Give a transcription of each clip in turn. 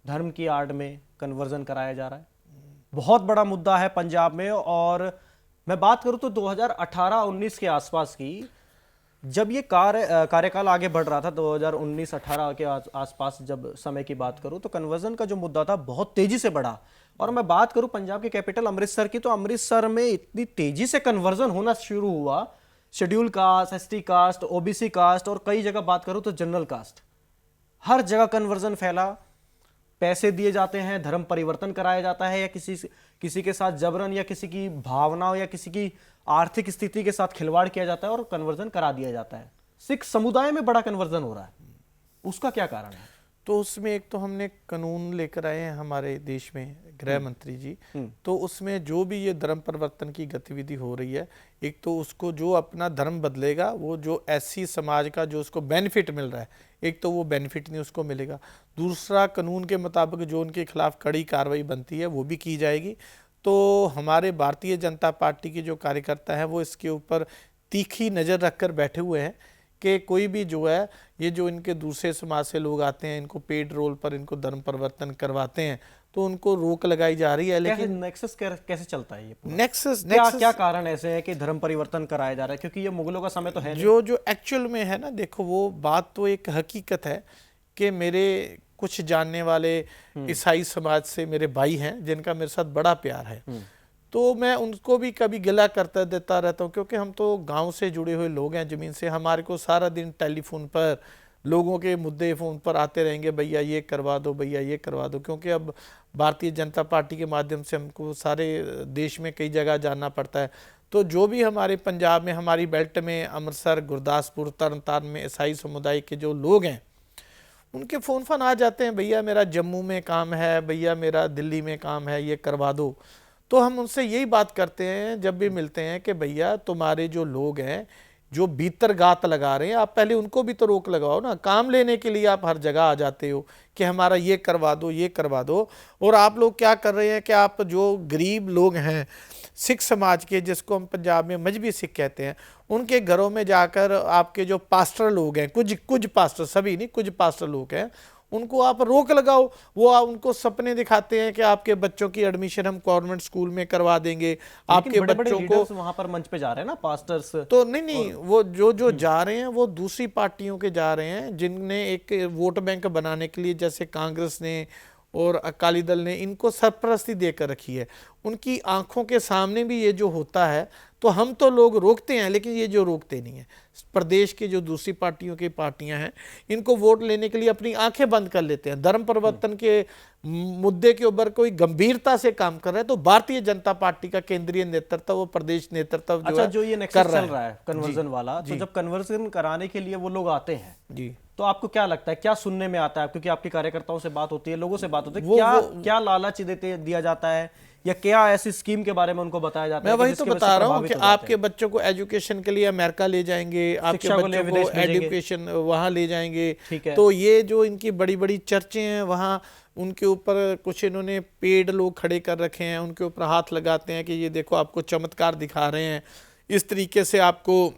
धर्म की आड़ में कन्वर्जन कराया जा रहा है। बहुत बड़ा मुद्दा है पंजाब में। और मैं बात करूं तो 2018-19 के आसपास की, जब ये कार्यकाल आगे बढ़ रहा था, 2019-18 के आसपास जब समय की बात करूं, तो कन्वर्जन का जो मुद्दा था बहुत तेजी से बढ़ा। और मैं बात करूं पंजाब की कैपिटल अमृतसर की, तो अमृतसर में इतनी तेजी से कन्वर्जन होना शुरू हुआ, schedule caste, ST caste, OBC caste, और कई जगह बात करूं तो जनरल कास्ट, हर जगह कन्वर्जन फैला। पैसे दिए जाते हैं, धर्म परिवर्तन कराया जाता है, या किसी के साथ जबरन या किसी की भावनाओं या किसी की आर्थिक स्थिति के साथ खिलवाड़ किया जाता है और कन्वर्जन करा दिया जाता है। सिख समुदाय में बड़ा कन्वर्जन हो रहा है, उसका क्या कारण है? तो उसमें एक तो हमने कानून लेकर आए हैं हमारे देश में, गृह मंत्री जी। तो उसमें जो भी ये धर्म परिवर्तन की गतिविधि हो रही है, एक तो उसको जो अपना धर्म बदलेगा, वो जो एससी समाज का जो उसको बेनिफिट मिल रहा है, एक तो वो बेनिफिट नहीं उसको मिलेगा। दूसरा, कानून के मुताबिक जो उनके खिलाफ कड़ी कार्रवाई बनती है वो भी की जाएगी। तो हमारे भारतीय जनता पार्टी के जो कार्यकर्ता हैं वो इसके ऊपर तीखी नज़र रखकर बैठे हुए हैं कि कोई भी जो है, ये जो इनके दूसरे समाज से लोग आते हैं, इनको पेड रोल पर इनको धर्म परिवर्तन करवाते हैं, तो उनको रोक लगाई जा रही है। लेकिन नेक्सस कैसे चलता है ये? नेक्सस क्या कारण ऐसे है कि धर्म परिवर्तन कराया जा रहा है? क्योंकि ये मुगलों का समय तो है जो एक्चुअल में है ना, देखो वो बात तो एक हकीकत है कि मेरे कुछ जानने वाले ईसाई समाज से मेरे भाई हैं जिनका मेरे साथ बड़ा प्यार है, तो मैं उनको भी कभी गिला करता देता रहता हूँ, क्योंकि हम तो गांव से जुड़े हुए लोग हैं, ज़मीन से। हमारे को सारा दिन टेलीफोन पर लोगों के मुद्दे फ़ोन पर आते रहेंगे, भैया ये करवा दो, भैया ये करवा दो, क्योंकि अब भारतीय जनता पार्टी के माध्यम से हमको सारे देश में कई जगह जाना पड़ता है। तो जो भी हमारे पंजाब में, हमारी बेल्ट में, अमृतसर, गुरदासपुर, तरन तारण में ईसाई समुदाय के जो लोग हैं, उनके फ़ोन आ जाते हैं, भैया मेरा जम्मू में काम है, भैया मेरा दिल्ली में काम है, ये करवा दो। तो हम उनसे यही बात करते हैं जब भी मिलते हैं कि भैया तुम्हारे जो लोग हैं जो भीतर गात लगा रहे हैं, आप पहले उनको भी तो रोक लगाओ ना। काम लेने के लिए आप हर जगह आ जाते हो कि हमारा ये करवा दो, ये करवा दो। और आप लोग क्या कर रहे हैं कि आप जो गरीब लोग हैं सिख समाज के, जिसको हम पंजाब में मजहबी सिख कहते हैं, उनके घरों में जाकर आपके जो पास्टर लोग हैं, कुछ पास्टर, सभी नहीं, कुछ पास्टर लोग हैं, उनको आप रोक लगाओ। वो उनको सपने दिखाते हैं कि आपके बच्चों की एडमिशन हम गवर्नमेंट स्कूल में करवा देंगे, आपके बच्चों को वहां पर मंच पे जा रहे हैं ना पास्टर्स। तो नहीं, वो जो जा रहे हैं वो दूसरी पार्टियों के जा रहे हैं, जिनने एक वोट बैंक बनाने के लिए, जैसे कांग्रेस ने और अकाली दल ने इनको सरपरस्ती देकर रखी है। उनकी आंखों के सामने भी ये जो होता है, तो हम तो लोग रोकते हैं, लेकिन ये जो रोकते नहीं है, प्रदेश की जो दूसरी पार्टियां हैं, इनको वोट लेने के लिए अपनी आंखें बंद कर लेते हैं। धर्म परिवर्तन के मुद्दे के ऊपर कोई गंभीरता से काम कर रहा है तो भारतीय जनता पार्टी का केंद्रीय नेतृत्व, वो प्रदेश नेतृत्व जो ये नेक्सस चल रहा है कन्वर्जन वाला, तो जब कन्वर्जन कराने के लिए वो लोग आते हैं जी, तो आपको क्या लगता है, क्या सुनने में आता है? क्योंकि आपकी कार्यकर्ताओं से बात होती है, लोगों से बात होती है, क्या लालच दिया जाता है, या क्या ऐसी स्कीम के बारे में उनको बताया जाता है? मैं वही तो बता रहा हूँ कि आपके बच्चों को एजुकेशन के लिए अमेरिका ले जाएंगे, आपके बच्चों को एजुकेशन वहां ले जाएंगे। तो ये जो इनकी बड़ी बड़ी चर्चे हैं, वहां उनके ऊपर कुछ इन्होंने पेड लोग खड़े कर रखे हैं, उनके ऊपर हाथ लगाते हैं कि ये देखो आपको चमत्कार दिखा रहे हैं, इस तरीके से आपको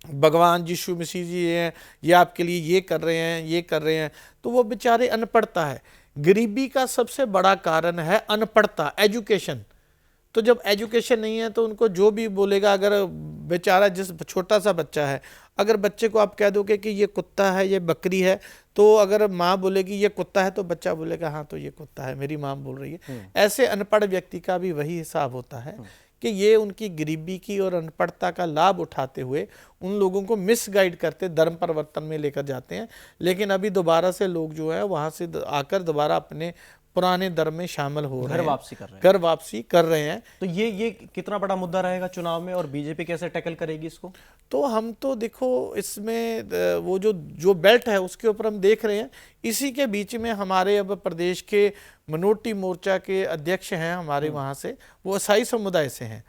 भगवान यीशु मसीह जी हैं, ये आपके लिए ये कर रहे हैं, ये कर रहे हैं। तो वो बेचारे, अनपढ़ता है, गरीबी का सबसे बड़ा कारण है अनपढ़ता, एजुकेशन। तो जब एजुकेशन नहीं है तो उनको जो भी बोलेगा, अगर बेचारा जिस छोटा सा बच्चा है, अगर बच्चे को आप कह दोगे कि ये कुत्ता है, ये बकरी है, तो अगर माँ बोलेगी ये कुत्ता है, तो बच्चा बोलेगा हाँ तो ये कुत्ता है, मेरी माँ बोल रही है। ऐसे अनपढ़ व्यक्ति का भी वही हिसाब होता है कि ये उनकी गरीबी की और अनपढ़ता का लाभ उठाते हुए उन लोगों को मिसगाइड करते, धर्म परिवर्तन में लेकर जाते हैं। लेकिन अभी दोबारा से लोग जो है वहां से आकर दोबारा अपने पुराने धर्म में शामिल हो रहे हैं, घर वापसी कर रहे हैं। तो ये कितना बड़ा मुद्दा रहेगा चुनाव में, और बीजेपी कैसे टैकल करेगी इसको? तो हम तो देखो इसमें वो जो बेल्ट है उसके ऊपर हम देख रहे हैं। इसी के बीच में हमारे अब प्रदेश के मिनोरिटी मोर्चा के अध्यक्ष हैं हमारे, वहाँ से, वो ईसाई समुदाय से हैं,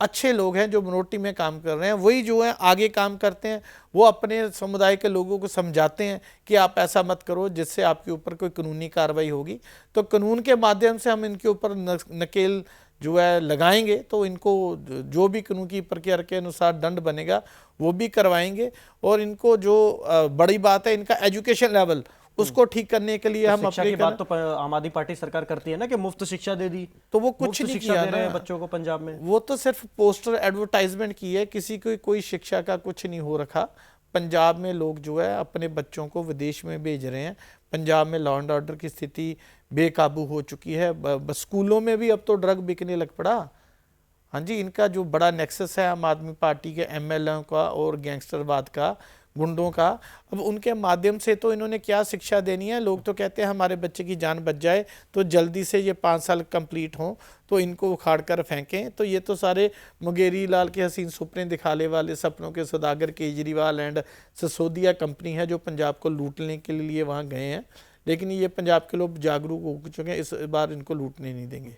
अच्छे लोग हैं जो मिनोरिटी में काम कर रहे हैं, वही जो है आगे काम करते हैं। वो अपने समुदाय के लोगों को समझाते हैं कि आप ऐसा मत करो जिससे आपके ऊपर कोई कानूनी कार्रवाई होगी। तो कानून के माध्यम से हम इनके ऊपर नकेल जो है लगाएंगे, तो इनको जो भी कानून की प्रक्रिया के अनुसार दंड बनेगा वो भी करवाएंगे। और इनको जो बड़ी बात है, इनका एजुकेशन लेवल उसको ठीक करने के लिए हम शिक्षा अपने की बात तो आम आदमी पार्टी सरकार करती है ना कि मुफ्त शिक्षा दे दी, तो वो कुछ मुफ्त नहीं शिक्षा किया दे रहे हैं ना, बच्चों को पंजाब में। वो तो सिर्फ पोस्टर एडवर्टाइजमेंट की है, किसी को कोई शिक्षा का कुछ नहीं हो रखा। पंजाब में लोग जो है अपने बच्चों को विदेश में भेज रहे हैं। पंजाब में लॉ एंड ऑर्डर की स्थिति बेकाबू हो चुकी है। स्कूलों में भी अब तो ड्रग बिकने लग पड़ा। हाँ जी, इनका जो बड़ा नेक्सस है आम आदमी पार्टी के एमएलए का और गैंगस्टरवाद का, गुंडों का, अब उनके माध्यम से तो इन्होंने क्या शिक्षा देनी है। लोग तो कहते हैं हमारे बच्चे की जान बच जाए तो जल्दी से ये 5 साल कंप्लीट हों तो इनको उखाड़ कर फेंकें। तो ये तो सारे मुंगेरी लाल के हसीन सपने दिखाने वाले सपनों के सौदागर केजरीवाल एंड सिसोदिया कंपनी है जो पंजाब को लूटने के लिए वहाँ गए हैं। लेकिन ये पंजाब के लोग जागरूक हो चुके हैं, इस बार इनको लूटने नहीं देंगे।